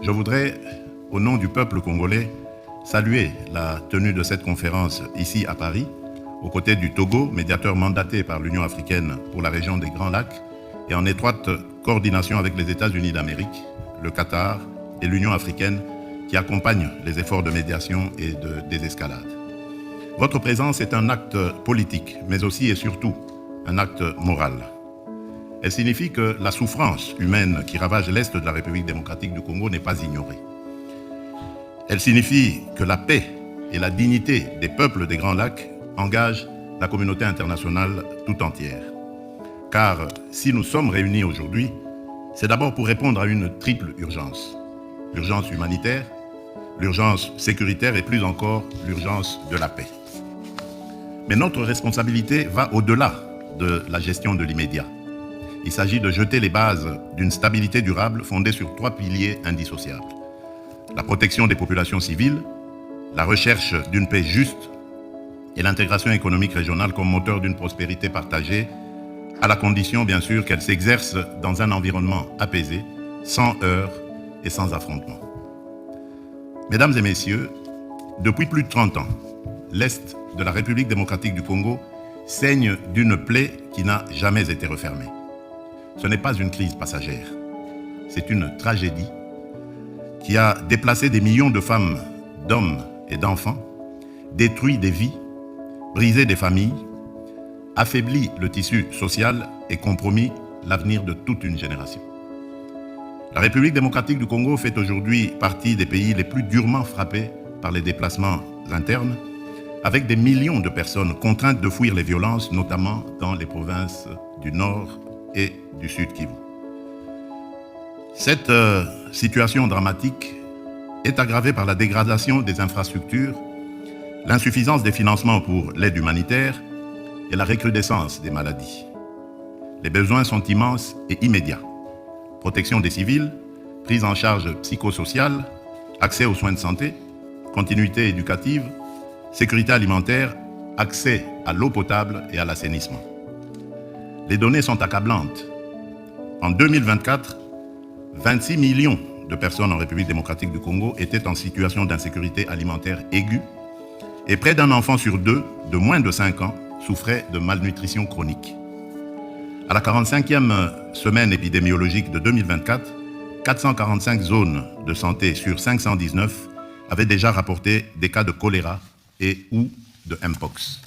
Je voudrais, au nom du peuple congolais, saluer la tenue de cette conférence ici à Paris, aux côtés du Togo, médiateur mandaté par l'Union africaine pour la région des Grands Lacs, et en étroite coordination avec les États-Unis d'Amérique, le Qatar et l'Union africaine qui accompagnent les efforts de médiation et de désescalade. Votre présence est un acte politique, mais aussi et surtout un acte moral. Elle signifie que la souffrance humaine qui ravage l'Est de la République démocratique du Congo n'est pas ignorée. Elle signifie que la paix et la dignité des peuples des Grands Lacs engagent la communauté internationale tout entière. Car si nous sommes réunis aujourd'hui, c'est d'abord pour répondre à une triple urgence. L'urgence humanitaire, l'urgence sécuritaire et plus encore l'urgence de la paix. Mais notre responsabilité va au-delà de la gestion de l'immédiat. Il s'agit de jeter les bases d'une stabilité durable fondée sur 3 piliers indissociables. La protection des populations civiles, la recherche d'une paix juste et l'intégration économique régionale comme moteur d'une prospérité partagée, à la condition bien sûr qu'elle s'exerce dans un environnement apaisé, sans heurts et sans affrontements. Mesdames et messieurs, depuis plus de 30 ans, l'Est de la République démocratique du Congo saigne d'une plaie qui n'a jamais été refermée. Ce n'est pas une crise passagère, c'est une tragédie qui a déplacé des millions de femmes, d'hommes et d'enfants, détruit des vies, brisé des familles, affaibli le tissu social et compromis l'avenir de toute une génération. La République démocratique du Congo fait aujourd'hui partie des pays les plus durement frappés par les déplacements internes, avec des millions de personnes contraintes de fuir les violences, notamment dans les provinces du Nord et du Sud Kivu. Cette situation dramatique est aggravée par la dégradation des infrastructures, l'insuffisance des financements pour l'aide humanitaire et la recrudescence des maladies. Les besoins sont immenses et immédiats. Protection des civils, prise en charge psychosociale, accès aux soins de santé, continuité éducative, sécurité alimentaire, accès à l'eau potable et à l'assainissement. Les données sont accablantes. En 2024, 26 millions de personnes en République démocratique du Congo étaient en situation d'insécurité alimentaire aiguë et près d'un enfant sur 2 de moins de 5 ans souffrait de malnutrition chronique. À la 45e semaine épidémiologique de 2024, 445 zones de santé sur 519 avaient déjà rapporté des cas de choléra et ou de Mpox.